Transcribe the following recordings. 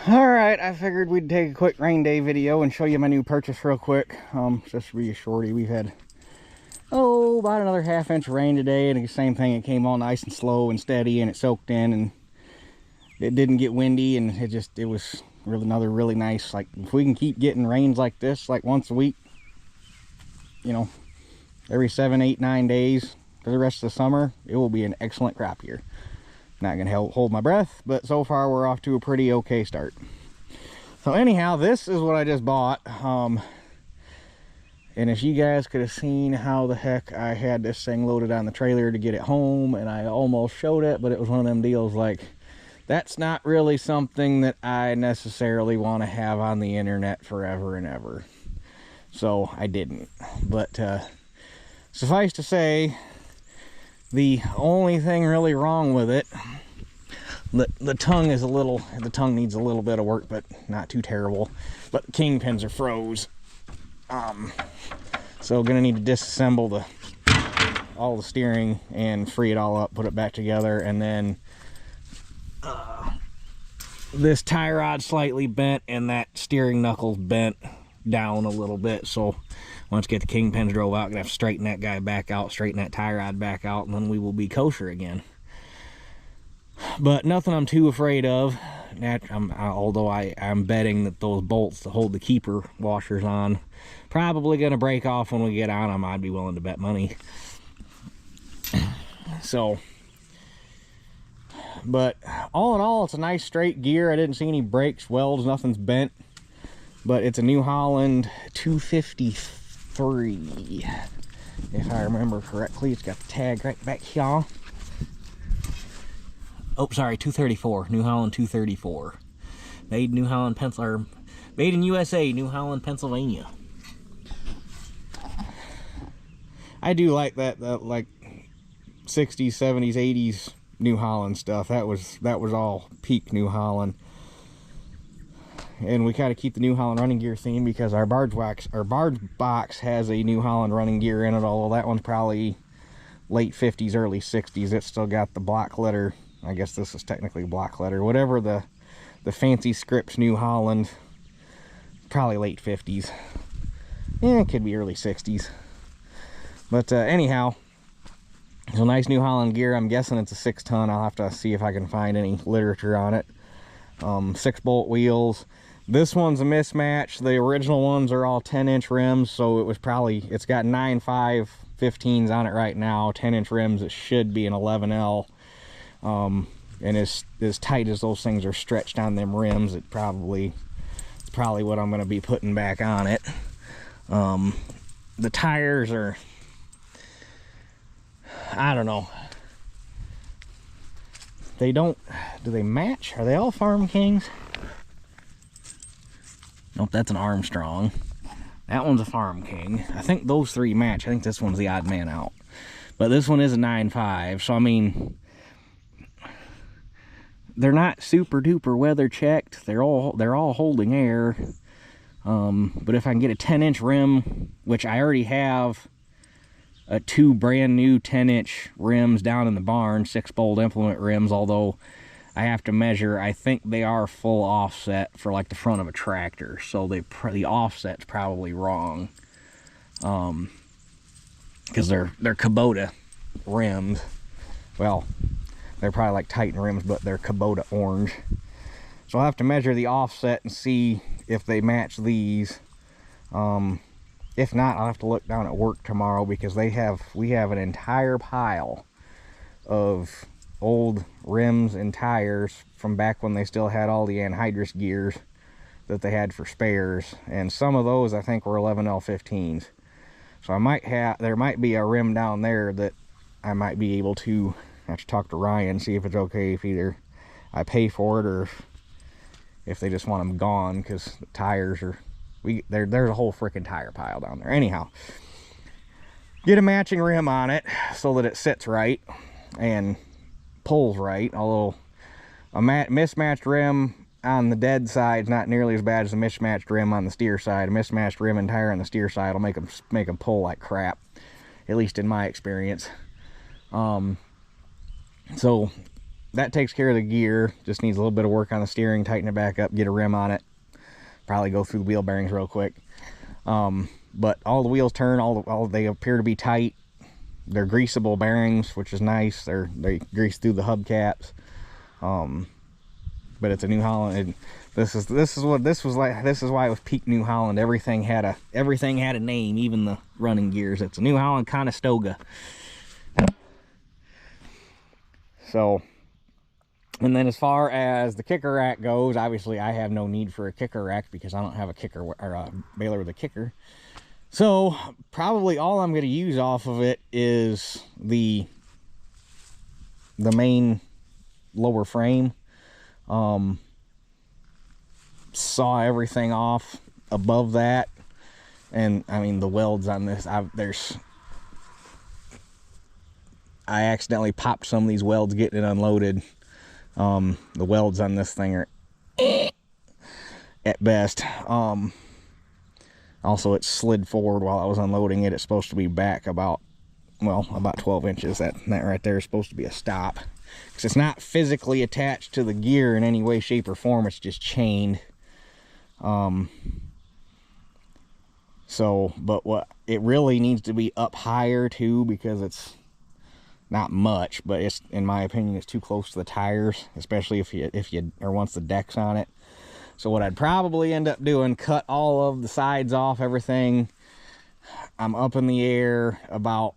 Alright, I figured we'd take a quick rain day video and show you my new purchase real quick. Just to be a shorty, we've had, about another half-inch of rain today, and the same thing, it came all nice and slow and steady, and it soaked in, and it didn't get windy, and it was another really nice, like, if we can keep getting rains like this, like once a week, you know, every 7, 8, 9 days for the rest of the summer, it will be an excellent crop year. Not gonna hold my breath, but so far we're off to a pretty okay start. So anyhow, this is what I just bought. And if you guys could have seen how the heck I had this thing loaded on the trailer to get it home, and I almost showed it, but it was one of them deals like, that's not really something that I necessarily want to have on the internet forever and ever. So I didn't. But suffice to say, the only thing really wrong with it, the tongue needs a little bit of work, but not too terrible. But the kingpins are froze. So gonna need to disassemble all the steering and free it all up, put it back together, and then this tie rod slightly bent and that steering knuckle's bent down a little bit. So once we get the kingpins drove out, gonna have to straighten that guy back out, straighten that tie rod back out, and then we will be kosher again. But nothing I'm too afraid of. Although I'm betting that those bolts to hold the keeper washers on probably gonna break off when we get on them. I'd be willing to bet money. So, but all in all, it's a nice straight gear. I didn't see any breaks, welds, nothing's bent. But it's a New Holland 253, if I remember correctly. It's got the tag right back here. Oh, sorry, 234. New Holland 234. Made in New Holland, made in USA, New Holland, Pennsylvania. I do like that like 60s, 70s, 80s New Holland stuff. That was all peak New Holland. And we gotta keep the New Holland running gear theme because our barge box has a New Holland running gear in it, although that one's probably late 50s, early 60s. It's still got the block letter. I guess this is technically block letter. Whatever the fancy scripts New Holland, probably late 50s. Yeah, it could be early 60s. But anyhow, it's a nice New Holland gear. I'm guessing it's a 6-ton. I'll have to see if I can find any literature on it. 6-bolt wheels. This one's a mismatch. The original ones are all 10-inch rims, so it's got 9.5 15s on it right now. 10-inch rims. It should be an 11L. And as tight as those things are stretched on them rims, it's probably what I'm going to be putting back on it. The tires are, I don't know. Do they match? Are they all Farm Kings? Nope, that's an Armstrong. That one's a Farm King. I think those three match. I think this one's the odd man out. But this one is a 9.5, so I mean, they're not super duper weather checked. They're all holding air. But if I can get a 10-inch rim, which I already have, two brand new 10-inch rims down in the barn, 6-bolt implement rims, although I have to measure. I think they are full offset for like the front of a tractor, so the offset's probably wrong, because they're Kubota rims. Well, they're probably like Titan rims, but they're Kubota orange. So I'll have to measure the offset and see if they match these. If not, I'll have to look down at work tomorrow, because we have an entire pile of old rims and tires from back when they still had all the anhydrous gears that they had for spares, and some of those I think were 11L15s. So there might be a rim down there that I might be able to have to talk to Ryan, see if it's okay if either I pay for it or if they just want them gone, because the tires are, there's a whole freaking tire pile down there. Anyhow, get a matching rim on it so that it sits right and pulls right, although a mismatched rim on the dead side is not nearly as bad as a mismatched rim on the steer side. A mismatched rim and tire on the steer side will make them pull like crap, at least in my experience. So that takes care of the gear. Just needs a little bit of work on the steering, tighten it back up, get a rim on it, probably go through the wheel bearings real quick. But all the wheels turn, all they appear to be tight. They're greasable bearings, which is nice. They grease through the hubcaps. But it's a New Holland. This is why it was peak New Holland. Everything had a name, even the running gears. It's a New Holland Conestoga. So, and then as far as the kicker rack goes, obviously I have no need for a kicker rack because I don't have a kicker or a baler with a kicker. So probably all I'm going to use off of it is the main lower frame. Saw everything off above that, and I mean the welds on this, I accidentally popped some of these welds getting it unloaded. The welds on this thing are at best. Also, it slid forward while I was unloading it. It's supposed to be back about 12 inches. That right there is supposed to be a stop, because it's not physically attached to the gear in any way, shape, or form. It's just chained. But what it really needs to be up higher too, because it's not much, but it's, in my opinion, it's too close to the tires, especially if you once the deck's on it. So what I'd probably end up doing, cut all of the sides off, everything. I'm up in the air about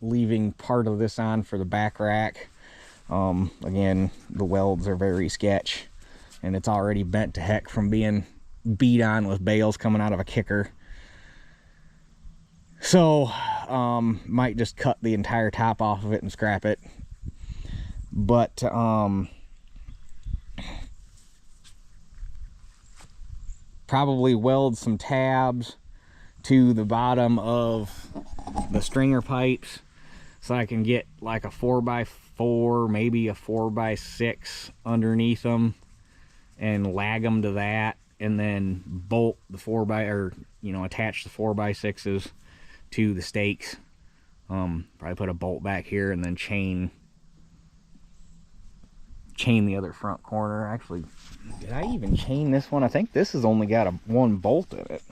leaving part of this on for the back rack. Again, the welds are very sketch, and it's already bent to heck from being beat on with bales coming out of a kicker. So might just cut the entire top off of it and scrap it. But probably weld some tabs to the bottom of the stringer pipes, so I can get like a 4x4, maybe a 4x6 underneath them, and lag them to that, and then bolt the attach the 4x6s to the stakes. Probably put a bolt back here, and then chain the other front corner. Actually, did I even chain this one? I think this has only got one bolt in it.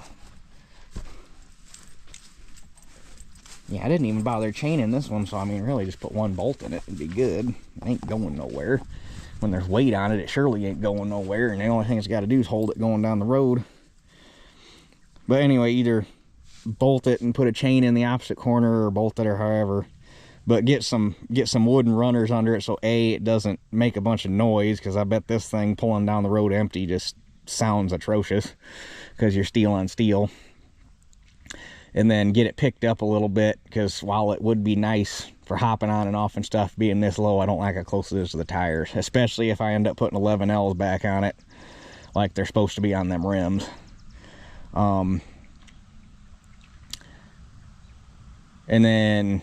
Yeah, I didn't even bother chaining this one, so I mean, really just put one bolt in it and be good. It ain't going nowhere. When there's weight on it, it surely ain't going nowhere, and the only thing it's got to do is hold it going down the road. But anyway, either bolt it and put a chain in the opposite corner, or bolt it, or however. But get some wooden runners under it, so it doesn't make a bunch of noise, because I bet this thing pulling down the road empty just sounds atrocious, because you're steel on steel. And then get it picked up a little bit, because while it would be nice for hopping on and off and stuff, being this low, I don't like how close it is to the tires, especially if I end up putting 11Ls back on it like they're supposed to be on them rims. And then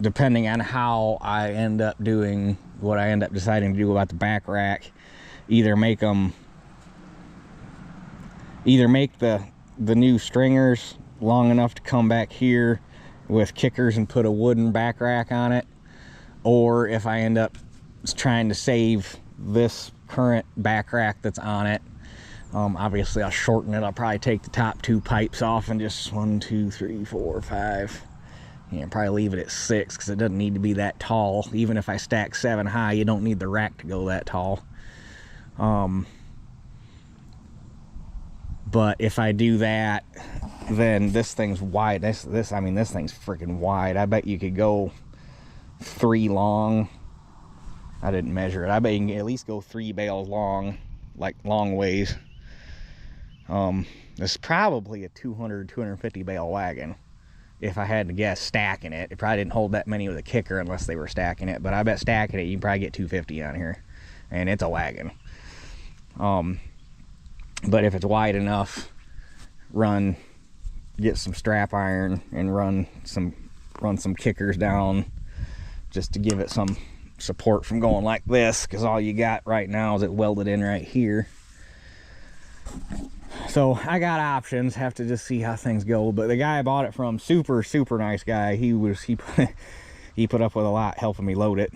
depending on how I end up doing, what I end up deciding to do about the back rack, either make the new stringers long enough to come back here with kickers and put a wooden back rack on it, or if I end up trying to save this current back rack that's on it, obviously I'll shorten it. I'll probably take the top two pipes off and just 1, 2, 3, 4, 5, probably leave it at 6, because it doesn't need to be that tall. Even if I stack 7 high, you don't need the rack to go that tall. But if I do that, then this thing's wide. I mean, this thing's freaking wide. I bet you could go 3 long. I didn't measure it. I bet you can at least go 3 bales long, like long ways. This is probably a 250 bale wagon, if I had to guess, stacking it. It probably didn't hold that many with a kicker unless they were stacking it, but I bet stacking it, you can probably get 250 on here, and it's a wagon. But if it's wide enough, get some strap iron and run some kickers down, just to give it some support from going like this, because all you got right now is it welded in right here. So I got options, have to just see how things go. But the guy I bought it from, super nice guy. He put up with a lot helping me load it.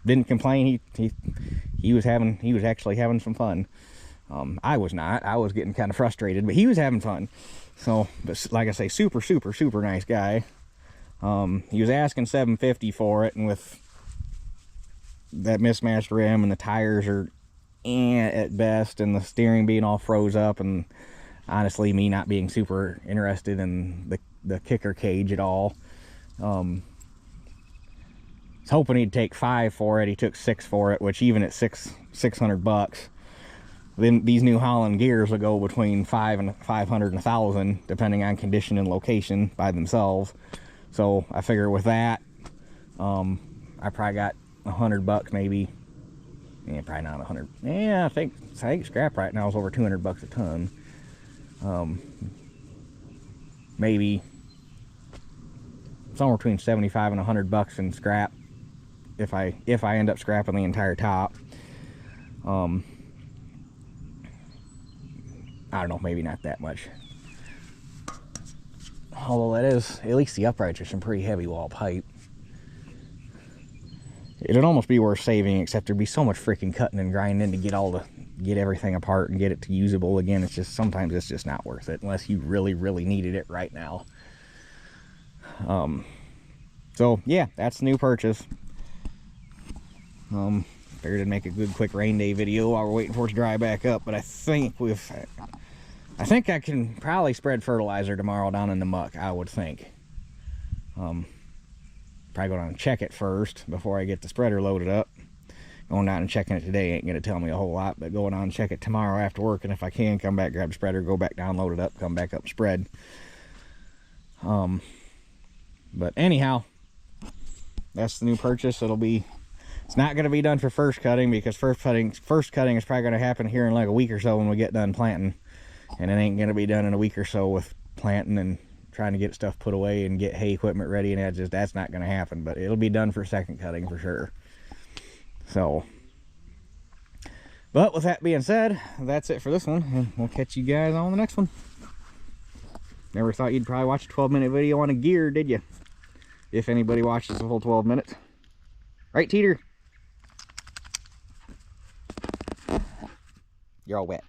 didn't complain. He was actually having some fun. I was not. I was getting kind of frustrated, but he was having fun. So, but like I say, super nice guy. He was asking $750 for it, and with that mismatched rim and the tires are at best, and the steering being all froze up, and honestly me not being super interested in the kicker cage at all. I was hoping he'd take $5 for it. He took $6 for it, which even at $600, then these New Holland gears will go between $500 and $1,000 depending on condition and location by themselves. So I figure with that, I probably got $100 maybe. Yeah, probably not 100. Yeah, I think scrap right now is over $200 a ton. Maybe somewhere between $75 and $100 in scrap if I end up scrapping the entire top. I don't know, maybe not that much. Although that is, at least the uprights are some pretty heavy wall pipe. It'd almost be worth saving, except there'd be so much freaking cutting and grinding to get everything apart and get it to usable again. It's just, sometimes it's just not worth it unless you really needed it right now. So yeah, that's the new purchase. Figured I'd make a good quick rain day video while we're waiting for it to dry back up, but I think I can probably spread fertilizer tomorrow down in the muck, I would think. Probably go down and check it first before I get the spreader loaded up. Going down and checking it today ain't going to tell me a whole lot, but going on and check it tomorrow after work, and if I can, come back, grab the spreader, go back down, load it up, come back up, spread. But anyhow, that's the new purchase. It's not going to be done for first cutting, because first cutting is probably going to happen here in like a week or so when we get done planting, and it ain't going to be done in a week or so with planting and trying to get stuff put away and get hay equipment ready, and that's not going to happen. But it'll be done for second cutting for sure. So, but with that being said, that's it for this one, and we'll catch you guys on the next one. Never thought you'd probably watch a 12-minute video on a gear, did you? If anybody watches the whole 12 minutes. Right, Teeter? You're all wet.